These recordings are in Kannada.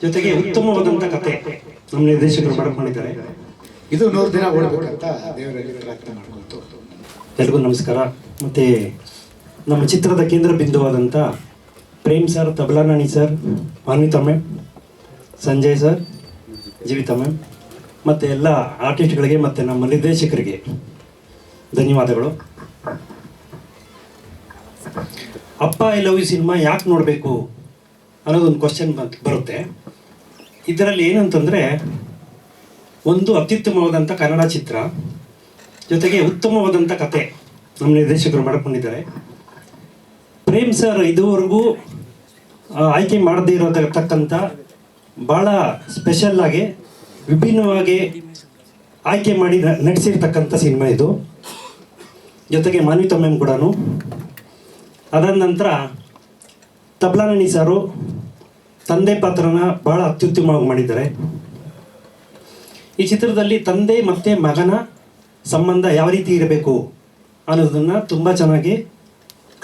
ಜೊತೆಗೆ ಉತ್ತಮವಾದಂಥ ಕತೆ ನಮ್ಮ ನಿರ್ದೇಶಕರು ಮಾಡಿದ್ದಾರೆ. ಇದು 100 ದಿನ ಓಡಬೇಕಂತ ದೇವರಲ್ಲಿ ಪ್ರಾರ್ಥನೆ ಮಾಡ್ಕೊಳ್ತು. ಎಲ್ರಿಗೂ ನಮಸ್ಕಾರ. ಮತ್ತು ನಮ್ಮ ಚಿತ್ರದ ಕೇಂದ್ರ ಬಿಂದುವಾದಂಥ Prem sir, Tabla Nani sir, Manvitha ma'am, Sanjay sir, Jeevitha ma'am ಮತ್ತು ಎಲ್ಲ ಆರ್ಟಿಸ್ಟ್ಗಳಿಗೆ ಮತ್ತು ನಮ್ಮ ನಿರ್ದೇಶಕರಿಗೆ ಧನ್ಯವಾದಗಳು. ಅಪ್ಪ ಐ ಲವ್ ಯು ಸಿನಿಮಾ ಯಾಕೆ ನೋಡಬೇಕು ಅನ್ನೋದೊಂದು ಕ್ವಶನ್ ಬರುತ್ತೆ. ಇದರಲ್ಲಿ ಏನಂತಂದರೆ, ಒಂದು ಅತ್ಯುತ್ತಮವಾದಂಥ ಕನ್ನಡ ಚಿತ್ರ, ಜೊತೆಗೆ ಉತ್ತಮವಾದಂಥ ಕತೆ ನಮ್ಮ ನಿರ್ದೇಶಕರು ಮಾಡಿಕೊಂಡಿದ್ದಾರೆ. ಪ್ರೇಮ್ ಸರ್ ಇದುವರೆಗೂ ಆಯ್ಕೆ ಮಾಡದೇ ಇರತಕ್ಕಂಥ ಭಾಳ ಸ್ಪೆಷಲ್ಲಾಗಿ ವಿಭಿನ್ನವಾಗಿ ಆಯ್ಕೆ ಮಾಡಿ ನಡೆಸಿರ್ತಕ್ಕಂಥ ಸಿನಿಮಾ ಇದು. ಜೊತೆಗೆ ಮಾನ್ವಿತಾ ಮ್ಯಾಮ್ ಕೂಡ. ಅದಾದ ನಂತರ ತಬಲಾ ನಾಣಿ ಸಾರು ತಂದೆ ಪಾತ್ರನ ಭಾಳ ಅತ್ಯುತ್ತಮವಾಗಿ ಮಾಡಿದ್ದಾರೆ. ಈ ಚಿತ್ರದಲ್ಲಿ ತಂದೆ ಮತ್ತು ಮಗನ ಸಂಬಂಧ ಯಾವ ರೀತಿ ಇರಬೇಕು ಅನ್ನೋದನ್ನು ತುಂಬ ಚೆನ್ನಾಗಿ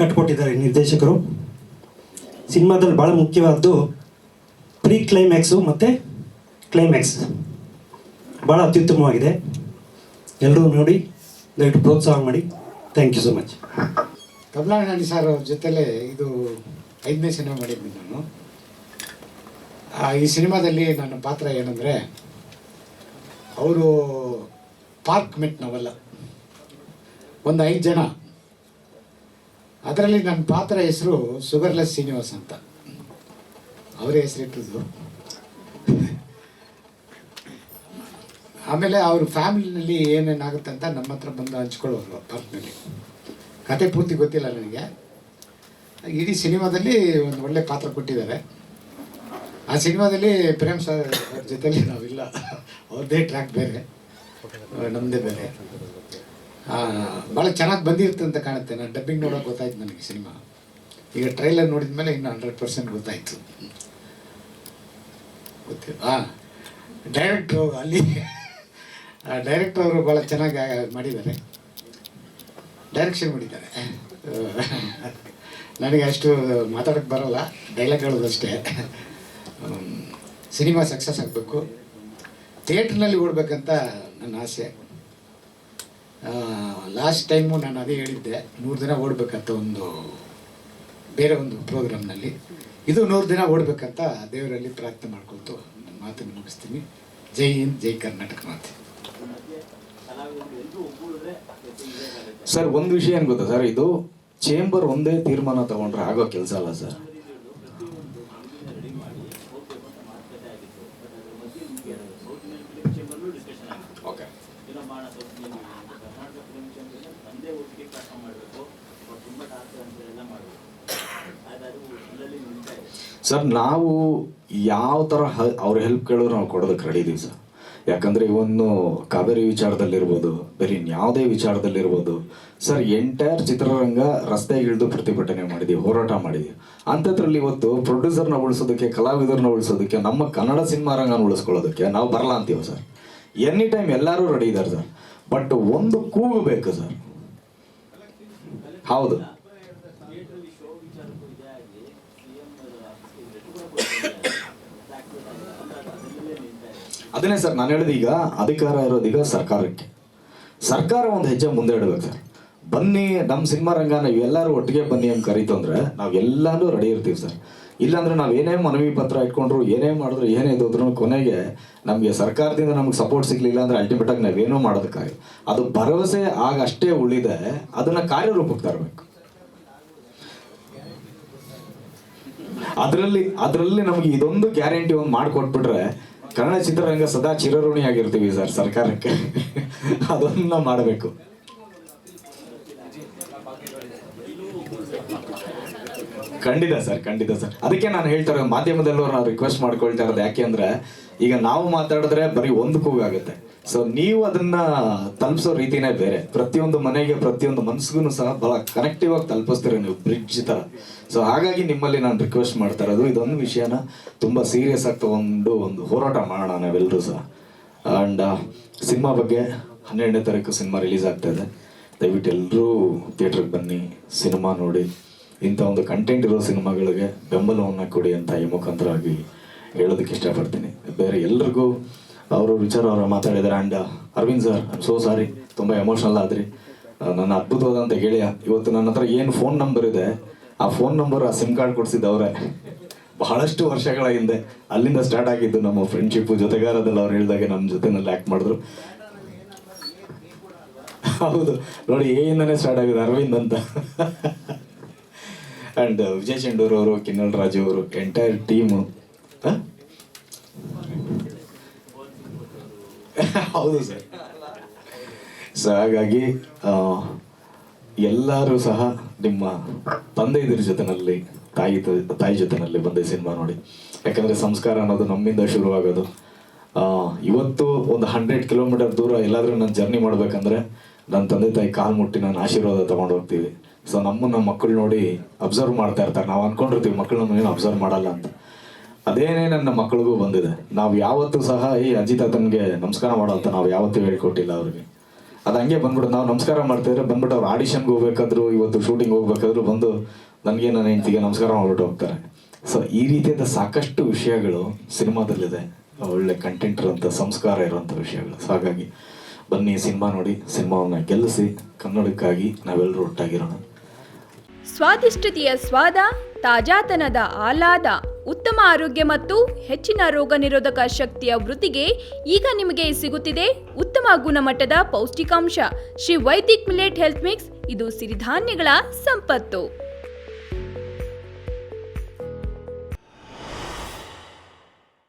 ಕಟ್ಕೊಟ್ಟಿದ್ದಾರೆ ನಿರ್ದೇಶಕರು. ಸಿನಿಮಾದಲ್ಲಿ ಭಾಳ ಮುಖ್ಯವಾದ್ದು ಪ್ರೀ ಕ್ಲೈಮ್ಯಾಕ್ಸು ಮತ್ತು ಕ್ಲೈಮ್ಯಾಕ್ಸ್ ಭಾಳ ಅತ್ಯುತ್ತಮವಾಗಿದೆ. ಎಲ್ಲರೂ ನೋಡಿ ದಯವಿಟ್ಟು ಪ್ರೋತ್ಸಾಹ ಮಾಡಿ. Thank you so much. Tabla Nani sir ಅವ್ರ ಜೊತೆಲೇ ಇದು 5ನೇ ಸಿನಿಮಾ ಮಾಡಿದ್ದೀನಿ ನಾನು. ಈ ಸಿನಿಮಾದಲ್ಲಿ ನನ್ನ ಪಾತ್ರ ಏನಂದರೆ, ಅವರು ಪಾರ್ಕ್ ಮೆಟ್ ನಾವಲ್ಲ, ಒಂದು 5 ಜನ. ಅದರಲ್ಲಿ ನನ್ನ ಪಾತ್ರ ಹೆಸರು ಶುಗರ್ಲೆಸ್ ಶ್ರೀನಿವಾಸ್ ಅಂತ ಅವರೇ ಹೆಸರಿಟ್ಟಿದ್ದು. ಆಮೇಲೆ ಅವ್ರ ಫ್ಯಾಮಿಲಿನಲ್ಲಿ ಏನೇನಾಗುತ್ತೆ ಅಂತ ನಮ್ಮ ಹತ್ರ ಬಂದು ಹಂಚ್ಕೊಳ್ಳೋರು ಪಾರ್ಕ್ನಲ್ಲಿ. ಕತೆ ಪೂರ್ತಿ ಗೊತ್ತಿಲ್ಲ ನನಗೆ. ಇಡೀ ಸಿನಿಮಾದಲ್ಲಿ ಒಂದು ಒಳ್ಳೆ ಪಾತ್ರ ಕೊಟ್ಟಿದ್ದಾರೆ. ಆ ಸಿನಿಮಾದಲ್ಲಿ ಪ್ರೇಮ್ ಸರ್ ಅವ್ರ ಜೊತೆಲಿ ನಾವಿಲ್ಲ, ಅವ್ರದ್ದೇ ಟ್ರ್ಯಾಕ್ ಬೇರೆ, ನಮ್ಮದೇ ಬೇರೆ. ಭಾಳ ಚೆನ್ನಾಗಿ ಬಂದಿರುತ್ತೆ ಅಂತ ಕಾಣುತ್ತೆ. ನಾನು ಡಬ್ಬಿಂಗ್ ನೋಡೋಕೆ ಗೊತ್ತಾಯ್ತು ನನಗೆ ಸಿನಿಮಾ. ಈಗ ಟ್ರೈಲರ್ ನೋಡಿದ ಮೇಲೆ ಇನ್ನು 100% ಗೊತ್ತಾಯಿತು. ಗೊತ್ತಿಲ್ಲ. ಡೈರೆಕ್ಟ್ರು ಅಲ್ಲಿ ಡೈರೆಕ್ಟ್ರ್ ಅವರು ಭಾಳ ಚೆನ್ನಾಗಿ ಮಾಡಿದ್ದಾರೆ, ಡೈರೆಕ್ಷನ್ ಮಾಡಿದ್ದಾರೆ. ನನಗೆ ಅಷ್ಟು ಮಾತಾಡೋಕ್ಕೆ ಬರೋಲ್ಲ, ಡೈಲಾಗ್ ಹೇಳೋದಷ್ಟೇ. ಸಿನಿಮಾ ಸಕ್ಸಸ್ ಆಗಬೇಕು, ಥಿಯೇಟ್ರ್ನಲ್ಲಿ ಓಡಬೇಕಂತ ನನ್ನ ಆಸೆ. ಲಾಸ್ಟ್ ಟೈಮು ನಾನು ಅದೇ ಹೇಳಿದ್ದೆ, 100 ದಿನ ಓಡಬೇಕಂತ ಬೇರೆ ಒಂದು ಪ್ರೋಗ್ರಾಮ್ನಲ್ಲಿ. ಇದು 100 ದಿನ ಓಡಬೇಕಂತ ದೇವರಲ್ಲಿ ಪ್ರಾರ್ಥನೆ ಮಾಡ್ಕೊಳ್ತು ನನ್ನ ಮಾತನ್ನು ಮುಗಿಸ್ತೀನಿ. ಜೈ ಹಿಂದ್, ಜೈ ಕರ್ನಾಟಕ ಮಾತೆ. ಸರ್, ಒಂದು ವಿಷಯ ಏನು ಗೊತ್ತಾ ಸರ್, ಇದು ಚೇಂಬರ್ ಒಂದೇ ತೀರ್ಮಾನ ತಗೊಂಡ್ರೆ ಆಗೋ ಕೆಲಸ ಅಲ್ಲ ಸರ್. ಸರ್, ನಾವು ಯಾವ ಥರ ಅವ್ರ ಹೆಲ್ಪ್ ಕೇಳೋರು ನಾವು ಕೊಡೋದಕ್ಕೆ ರೆಡಿ ಇದೀವಿ ಸರ್. ಯಾಕಂದರೆ ಇವನ್ನು ಕಾವೇರಿ ವಿಚಾರದಲ್ಲಿರ್ಬೋದು, ಬೇರೆ ಇನ್ಯಾವುದೇ ವಿಚಾರದಲ್ಲಿರ್ಬೋದು ಸರ್, ಎಂಟೈರ್ ಚಿತ್ರರಂಗ ರಸ್ತೆಗೆ ಇಳಿದು ಪ್ರತಿಭಟನೆ ಮಾಡಿದ್ದೀವಿ, ಹೋರಾಟ ಮಾಡಿದ್ದೀವಿ. ಅಂಥದ್ರಲ್ಲಿ ಇವತ್ತು ಪ್ರೊಡ್ಯೂಸರ್ನ ಉಳಿಸೋದಕ್ಕೆ, ಕಲಾವಿದರನ್ನ ಉಳಿಸೋದಕ್ಕೆ, ನಮ್ಮ ಕನ್ನಡ ಸಿನಿಮಾ ರಂಗನ ಉಳಿಸ್ಕೊಳ್ಳೋದಕ್ಕೆ ನಾವು ಬರಲ್ಲ ಅಂತೀವಿ ಸರ್. ಎನಿ ಟೈಮ್ ಎಲ್ಲರೂ ರೆಡಿ ಇದ್ದಾರೆ ಸರ್. ಬಟ್ ಒಂದು ಕೂಗು ಬೇಕು ಸರ್. ಹೌದು, ಅದನ್ನೇ ಸರ್ ನಾನು ಹೇಳಿದ. ಈಗ ಅಧಿಕಾರ ಇರೋದೀಗ ಸರ್ಕಾರಕ್ಕೆ. ಸರ್ಕಾರ ಒಂದು ಹೆಜ್ಜೆ ಮುಂದೆ ಇಡಬೇಕು ಸರ್. ಬನ್ನಿ, ನಮ್ಮ ಸಿನಿಮಾ ರಂಗ ನಾವೆಲ್ಲರೂ ಒಟ್ಟಿಗೆ ಬನ್ನಿ ಅಂತ ಕರೀತು ಅಂದರೆ ನಾವೆಲ್ಲನೂ ರೆಡಿ ಇರ್ತೀವಿ ಸರ್. ಇಲ್ಲಾಂದರೆ ನಾವು ಏನೇ ಮನವಿ ಪತ್ರ ಇಟ್ಕೊಂಡ್ರು, ಏನೇ ಮಾಡಿದ್ರು, ಏನೇ ಇದ್ರೂ ಕೊನೆಗೆ ನಮಗೆ ಸರ್ಕಾರದಿಂದ ನಮ್ಗೆ ಸಪೋರ್ಟ್ ಸಿಗಲಿಲ್ಲ ಅಂದರೆ ಅಲ್ಟಿಮೇಟಾಗಿ ನಾವೇನೂ ಮಾಡೋದಕ್ಕಾಗಿ ಅದು ಭರವಸೆ ಆಗ ಅಷ್ಟೇ ಉಳಿದೆ, ಅದನ್ನು ಕಾರ್ಯರೂಪಕ್ಕೆ ತರಬೇಕು. ಅದರಲ್ಲಿ ನಮಗೆ ಇದೊಂದು ಗ್ಯಾರಂಟಿ ಒಂದು ಮಾಡಿಕೊಟ್ಬಿಟ್ರೆ ಕನ್ನಡ ಚಿತ್ರರಂಗ ಸದಾ ಚಿರಋಣಿಯಾಗಿರ್ತೀವಿ ಸರ್ ಸರ್ಕಾರಕ್ಕೆ. ಅದನ್ನ ಮಾಡಬೇಕು. ಖಂಡಿತ ಸರ್, ಖಂಡಿತ ಸರ್. ಅದಕ್ಕೆ ನಾನು ಹೇಳ್ತಾ ಇರೋದು, ಮಾಧ್ಯಮದಲ್ಲೂ ನಾವು ರಿಕ್ವೆಸ್ಟ್ ಮಾಡ್ಕೊಳ್ತಾ ಇರೋದು ಯಾಕೆ ಅಂದರೆ, ಈಗ ನಾವು ಮಾತಾಡಿದ್ರೆ ಬರೀ ಒಂದು ಕೂಗಾಗುತ್ತೆ. ಸೊ ನೀವು ಅದನ್ನ ತಲುಪಿಸೋ ರೀತಿನೇ ಬೇರೆ. ಪ್ರತಿಯೊಂದು ಮನೆಗೆ, ಪ್ರತಿಯೊಂದು ಮನಸ್ಸಿಗೂ ಸಹ ಬಹಳ ಕನೆಕ್ಟಿವ್ ಆಗಿ ತಲುಪಿಸ್ತೀರ ನೀವು, ಬ್ರಿಡ್ಜ್ ಥರ. ಸೊ ಹಾಗಾಗಿ ನಿಮ್ಮಲ್ಲಿ ನಾನು ರಿಕ್ವೆಸ್ಟ್ ಮಾಡ್ತಾ ಇರೋದು, ಇದೊಂದು ವಿಷಯನ ತುಂಬ ಸೀರಿಯಸ್ ಆಗಿ ತಗೊಂಡು ಒಂದು ಹೋರಾಟ ಮಾಡೋಣ ನಾವೆಲ್ಲರೂ ಸಹ. ಆ್ಯಂಡ್ ಸಿನಿಮಾ ಬಗ್ಗೆ 12ನೇ ತಾರೀಕು ಸಿನಿಮಾ ರಿಲೀಸ್ ಆಗ್ತಾ ಇದೆ. ದಯವಿಟ್ಟು ಎಲ್ಲರೂ ಥಿಯೇಟ್ರಿಗೆ ಬನ್ನಿ, ಸಿನಿಮಾ ನೋಡಿ. ಇಂಥ ಒಂದು ಕಂಟೆಂಟ್ ಇರೋ ಸಿನಿಮಾಗಳಿಗೆ ಬೆಂಬಲವನ್ನು ಕೊಡಿ ಅಂತ ಈ ಮುಖಾಂತರವಾಗಿ ಹೇಳೋದಕ್ಕೆ ಇಷ್ಟಪಡ್ತೀನಿ. ಬೇರೆ ಎಲ್ರಿಗೂ ಅವರು ವಿಚಾರ ಅವರು ಮಾತಾಡಿದ್ದಾರೆ. And Arvind sir, so sorry, ತುಂಬ ಎಮೋಷ್ನಲ್ ಆದ್ರಿ. ನನ್ನ ಅದ್ಭುತವಾದಂಥ ಗೆಳೆಯ. ಇವತ್ತು ನನ್ನ ಹತ್ರ ಏನು ಫೋನ್ ನಂಬರ್ ಇದೆ, ಆ ಫೋನ್ ನಂಬರ್, ಆ ಸಿಮ್ ಕಾರ್ಡ್ ಕೊಡಿಸಿದ್ದವ್ರೆ ಬಹಳಷ್ಟು ವರ್ಷಗಳ ಹಿಂದೆ. ಅಲ್ಲಿಂದ ಸ್ಟಾರ್ಟ್ ಆಗಿದ್ದು ನಮ್ಮ ಫ್ರೆಂಡ್ಶಿಪ್ಪು. ಜೊತೆಗಾರದಲ್ಲಿ ಅವ್ರು ಹೇಳಿದಾಗೆ ನಮ್ಮ ಜೊತೆನಲ್ಲಿ ಆ್ಯಕ್ಟ್ ಮಾಡಿದ್ರು. ಹೌದು ನೋಡಿ, ಏಯಿಂದನೇ ಸ್ಟಾರ್ಟ್ ಆಗಿದೆ ಅರವಿಂದ್ ಅಂತ. ಆ್ಯಂಡ್ ವಿಜಯ್ ಚಂಡೂರ್ ಅವರು, ಕಿನ್ನಲ್ ರಾಜು ಅವರು, ಎಂಟೈರ್ ಟೀಮು. ಹೌದು ಸರ್. ಸೊ ಹಾಗಾಗಿ ಎಲ್ಲರೂ ಸಹ ನಿಮ್ಮ ತಂದೆ ಇದ್ರ ಜೊತೆನಲ್ಲಿ, ತಾಯಿ ಜೊತೆನಲ್ಲಿ ಬಂದೆ ಸಿನಿಮಾ ನೋಡಿ. ಯಾಕಂದರೆ ಸಂಸ್ಕಾರ ಅನ್ನೋದು ನಮ್ಮಿಂದ ಶುರುವಾಗೋದು. ಇವತ್ತು ಒಂದು 100 ಕಿಲೋಮೀಟರ್ ದೂರ ಎಲ್ಲಾದರೂ ನಾನು ಜರ್ನಿ ಮಾಡಬೇಕಂದ್ರೆ ನನ್ನ ತಂದೆ ತಾಯಿ ಕಾಲು ಮುಟ್ಟಿ ನಾನು ಆಶೀರ್ವಾದ ತೊಗೊಂಡು ಹೋಗ್ತೀವಿ. ಸೊ ನಮ್ಮ ಮಕ್ಕಳು ನೋಡಿ ಅಬ್ಸರ್ವ್ ಮಾಡ್ತಾ ಇರ್ತಾರೆ. ನಾವು ಅಂದ್ಕೊಂಡಿರ್ತೀವಿ ಮಕ್ಕಳು ನಮ್ಮನ್ನೇನು ಅಬ್ಸರ್ವ್ ಮಾಡಲ್ಲ ಅಂತ. ಅದೇನೇ ನನ್ನ ಮಕ್ಕಳಿಗೂ ಬಂದಿದೆ. ನಾವು ಯಾವತ್ತೂ ಸಹ ಈ ಅಜ್ಜಿ ತಾತನಿಗೆ ನಮಸ್ಕಾರ ಮಾಡೋಂತ ನಾವು ಯಾವತ್ತೂ ಹೇಳ್ಕೊಟ್ಟಿಲ್ಲ ಅವ್ರಿಗೆ. ಅದು ಹಂಗೆ ಬಂದ್ಬಿಟ್ಟು ನಾವು ನಮಸ್ಕಾರ ಮಾಡ್ತಿದ್ರೆ ಬಂದ್ಬಿಟ್ಟು ಅವ್ರು ಆಡಿಷನ್ಗೆ ಹೋಗ್ಬೇಕಾದ್ರು, ಇವತ್ತು ಶೂಟಿಂಗ್ ಹೋಗ್ಬೇಕಾದ್ರು ಬಂದು ನನಗೆ ನನ್ನ ಹೆಂಡತಿಗೆ ನಮಸ್ಕಾರ ಮಾಡ್ಬಿಟ್ಟು ಹೋಗ್ತಾರೆ. ಸೊ ಈ ರೀತಿಯಾದ ಸಾಕಷ್ಟು ವಿಷಯಗಳು ಸಿನಿಮಾದಲ್ಲಿದೆ. ಒಳ್ಳೆ ಕಂಟೆಂಟ್ ಇರೋಂಥ, ಸಂಸ್ಕಾರ ಇರೋಂಥ ವಿಷಯಗಳು. ಸೊ ಹಾಗಾಗಿ ಬನ್ನಿ, ಸಿನಿಮಾ ನೋಡಿ, ಸಿನಿಮಾವನ್ನು ಗೆಲ್ಲಿಸಿ, ಕನ್ನಡಕ್ಕಾಗಿ ನಾವೆಲ್ಲರೂ ಒಟ್ಟಾಗಿರೋಣ. ಸ್ವಾದಿಷ್ಟತೆಯ ಸ್ವಾದ, ತಾಜಾತನದ ಆಹ್ಲಾದ, ಉತ್ತಮ ಆರೋಗ್ಯ ಮತ್ತು ಹೆಚ್ಚಿನ ರೋಗ ನಿರೋಧಕ ಶಕ್ತಿಯ ವೃದ್ಧಿಗೆ ಈಗ ನಿಮಗೆ ಸಿಗುತ್ತಿದೆ ಉತ್ತಮ ಗುಣಮಟ್ಟದ ಪೌಷ್ಟಿಕಾಂಶ Shri Vaidik millet health mix. ಇದು ಸಿರಿಧಾನ್ಯಗಳ ಸಂಪತ್ತು.